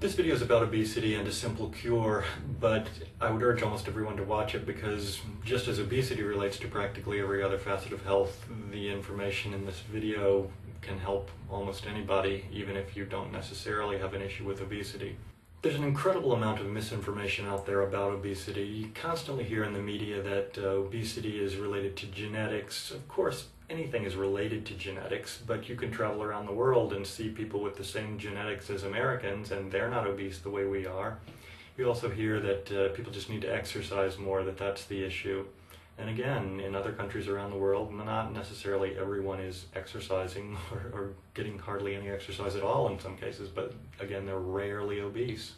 This video is about obesity and a simple cure, but I would urge almost everyone to watch it because just as obesity relates to practically every other facet of health, the information in this video can help almost anybody, even if you don't necessarily have an issue with obesity. There's an incredible amount of misinformation out there about obesity. You constantly hear in the media that obesity is related to genetics. Of course, anything is related to genetics, but you can travel around the world and see people with the same genetics as Americans, and they're not obese the way we are. You also hear that people just need to exercise more, that's the issue. And again, in other countries around the world, not necessarily everyone is exercising or getting hardly any exercise at all in some cases, but again, they're rarely obese.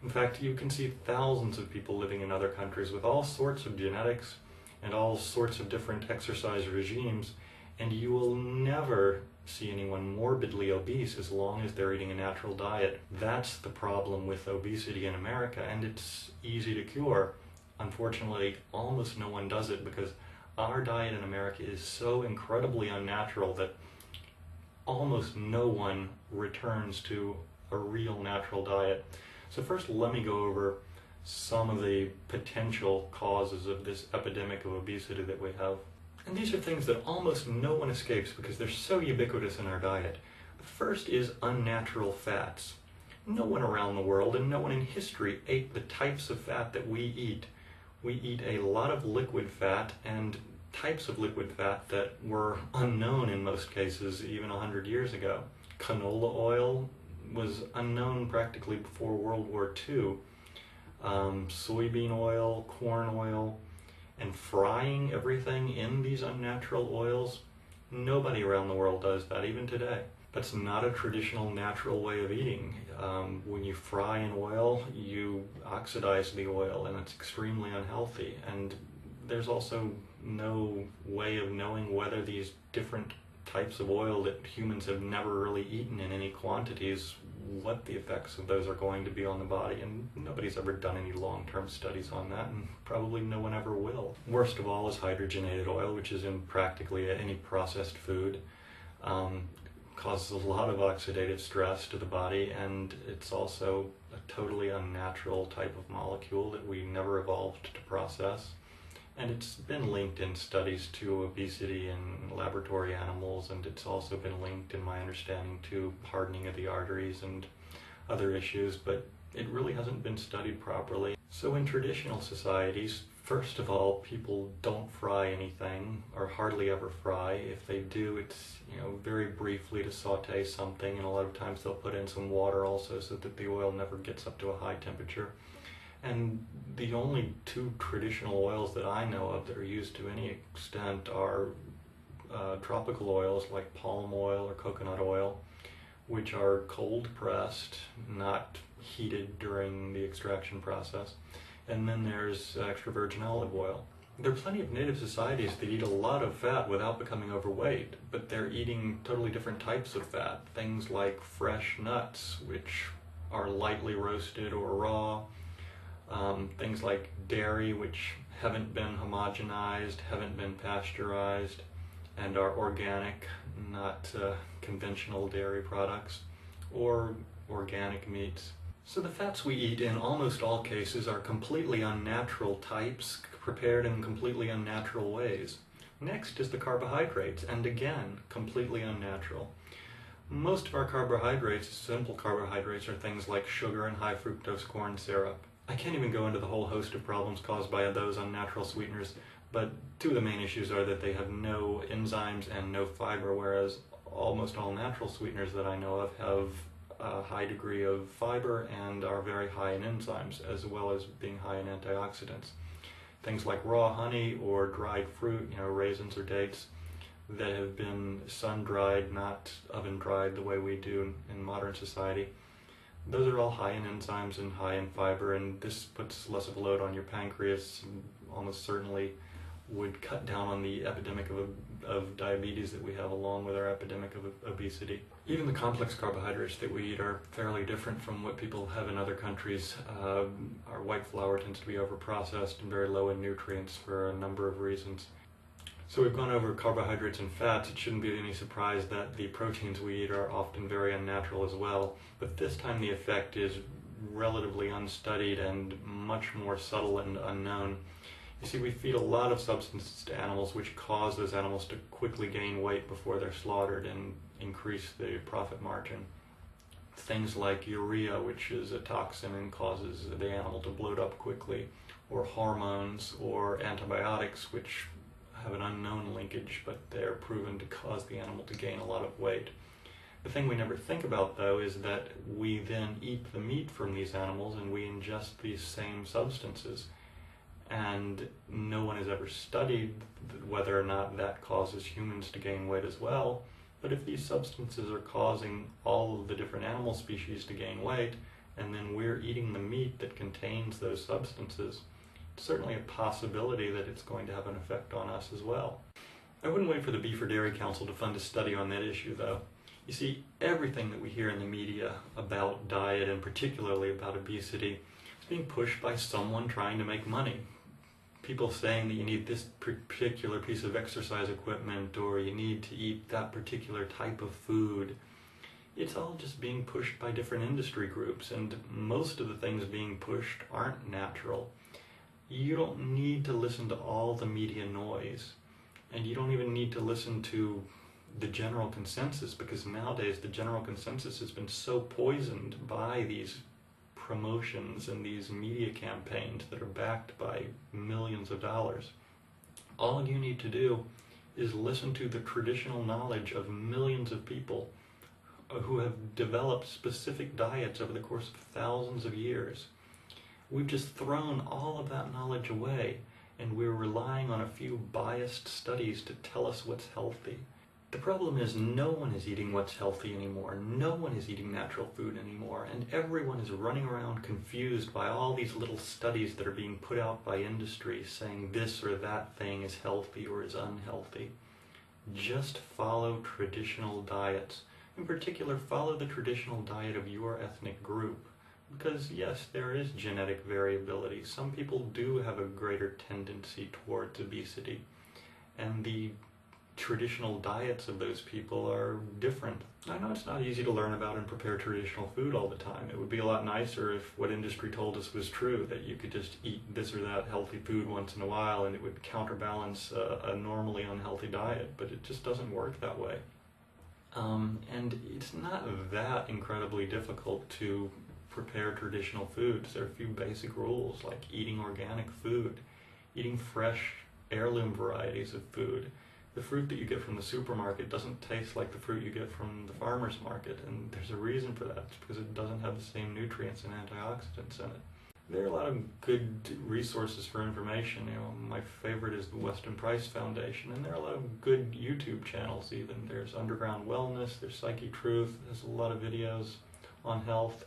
In fact, you can see thousands of people living in other countries with all sorts of genetics and all sorts of different exercise regimes, and you will never see anyone morbidly obese as long as they're eating a natural diet. That's the problem with obesity in America, and it's easy to cure. Unfortunately, almost no one does it because our diet in America is so incredibly unnatural that almost no one returns to a real natural diet. So first, let me go over some of the potential causes of this epidemic of obesity that we have. And these are things that almost no one escapes because they're so ubiquitous in our diet. The first is unnatural fats. No one around the world and no one in history ate the types of fat that we eat. We eat a lot of liquid fat and types of liquid fat that were unknown in most cases even 100 years ago. Canola oil was unknown practically before World War II. Soybean oil, corn oil, and frying everything in these unnatural oils, nobody around the world does that even today. That's not a traditional natural way of eating. When you fry in oil, you oxidize the oil and it's extremely unhealthy. And there's also no way of knowing whether these different types of oil that humans have never really eaten in any quantities, what the effects of those are going to be on the body, and nobody's ever done any long-term studies on that, and probably no one ever will. Worst of all is hydrogenated oil, which is in practically any processed food. Causes a lot of oxidative stress to the body, and it's also a totally unnatural type of molecule that we never evolved to process. And it's been linked in studies to obesity in laboratory animals, and it's also been linked, in my understanding, to hardening of the arteries and other issues, but it really hasn't been studied properly. So in traditional societies, first of all, people don't fry anything, or hardly ever fry. If they do, it's very briefly to saute something, and a lot of times they'll put in some water also so that the oil never gets up to a high temperature. And the only two traditional oils that I know of that are used to any extent are tropical oils like palm oil or coconut oil, which are cold pressed, not heated during the extraction process. And then there's extra virgin olive oil. There are plenty of native societies that eat a lot of fat without becoming overweight, but they're eating totally different types of fat. Things like fresh nuts, which are lightly roasted or raw. Things like dairy, which haven't been homogenized, haven't been pasteurized, and are organic, not conventional dairy products, or organic meats. So the fats we eat in almost all cases are completely unnatural types, prepared in completely unnatural ways. Next is the carbohydrates, and again, completely unnatural. Most of our carbohydrates, simple carbohydrates, are things like sugar and high fructose corn syrup. I can't even go into the whole host of problems caused by those unnatural sweeteners, but two of the main issues are that they have no enzymes and no fiber, whereas almost all natural sweeteners that I know of have a high degree of fiber and are very high in enzymes, as well as being high in antioxidants. Things like raw honey or dried fruit, raisins or dates, that have been sun-dried, not oven-dried the way we do in modern society. Those are all high in enzymes and high in fiber, and this puts less of a load on your pancreas, and almost certainly would cut down on the epidemic of diabetes that we have, along with our epidemic of obesity. Even the complex carbohydrates that we eat are fairly different from what people have in other countries. Our white flour tends to be overprocessed and very low in nutrients for a number of reasons. So we've gone over carbohydrates and fats. It shouldn't be any surprise that the proteins we eat are often very unnatural as well, but this time the effect is relatively unstudied and much more subtle and unknown. You see, we feed a lot of substances to animals which cause those animals to quickly gain weight before they're slaughtered and increase the profit margin. Things like urea, which is a toxin and causes the animal to bloat up quickly, or hormones or antibiotics, which have an unknown linkage, but they're proven to cause the animal to gain a lot of weight. The thing we never think about, though, is that we then eat the meat from these animals and we ingest these same substances. And no one has ever studied whether or not that causes humans to gain weight as well. But if these substances are causing all of the different animal species to gain weight, and then we're eating the meat that contains those substances, it's certainly a possibility that it's going to have an effect on us as well. I wouldn't wait for the Beef or Dairy Council to fund a study on that issue, though. You see, everything that we hear in the media about diet, and particularly about obesity, is being pushed by someone trying to make money. People saying that you need this particular piece of exercise equipment, or you need to eat that particular type of food. It's all just being pushed by different industry groups, and most of the things being pushed aren't natural. You don't need to listen to all the media noise, and you don't even need to listen to the general consensus, because nowadays the general consensus has been so poisoned by these promotions and these media campaigns that are backed by millions of dollars. All you need to do is listen to the traditional knowledge of millions of people who have developed specific diets over the course of thousands of years. We've just thrown all of that knowledge away, and we're relying on a few biased studies to tell us what's healthy. The problem is no one is eating what's healthy anymore. No one is eating natural food anymore, and everyone is running around confused by all these little studies that are being put out by industry saying this or that thing is healthy or is unhealthy. Just follow traditional diets. In particular, follow the traditional diet of your ethnic group. Because yes, there is genetic variability. Some people do have a greater tendency towards obesity, and the traditional diets of those people are different. I know it's not easy to learn about and prepare traditional food all the time. It would be a lot nicer if what industry told us was true, that you could just eat this or that healthy food once in a while and it would counterbalance a normally unhealthy diet, but it just doesn't work that way. And it's not that incredibly difficult to prepare traditional foods. There are a few basic rules, like eating organic food, eating fresh heirloom varieties of food. The fruit that you get from the supermarket doesn't taste like the fruit you get from the farmer's market, and there's a reason for that. It's because it doesn't have the same nutrients and antioxidants in it. There are a lot of good resources for information. My favorite is the Weston Price Foundation, and there are a lot of good YouTube channels even. There's Underground Wellness, there's Psyche Truth, there's a lot of videos on health.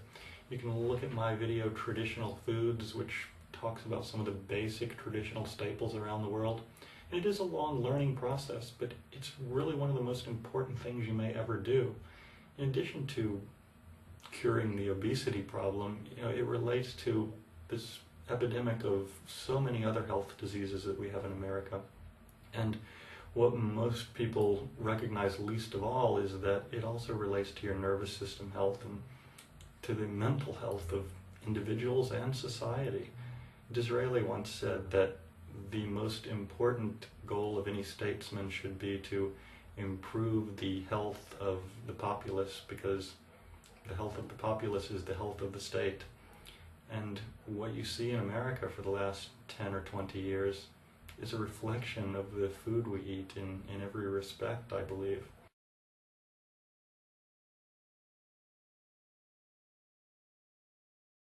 You can look at my video Traditional Foods, which talks about some of the basic traditional staples around the world. It is a long learning process, but it's really one of the most important things you may ever do. In addition to curing the obesity problem, it relates to this epidemic of so many other health diseases that we have in America. And what most people recognize least of all is that it also relates to your nervous system health and to the mental health of individuals and society. Disraeli once said that the most important goal of any statesman should be to improve the health of the populace, because the health of the populace is the health of the state. And what you see in America for the last 10 or 20 years is a reflection of the food we eat in every respect, I believe.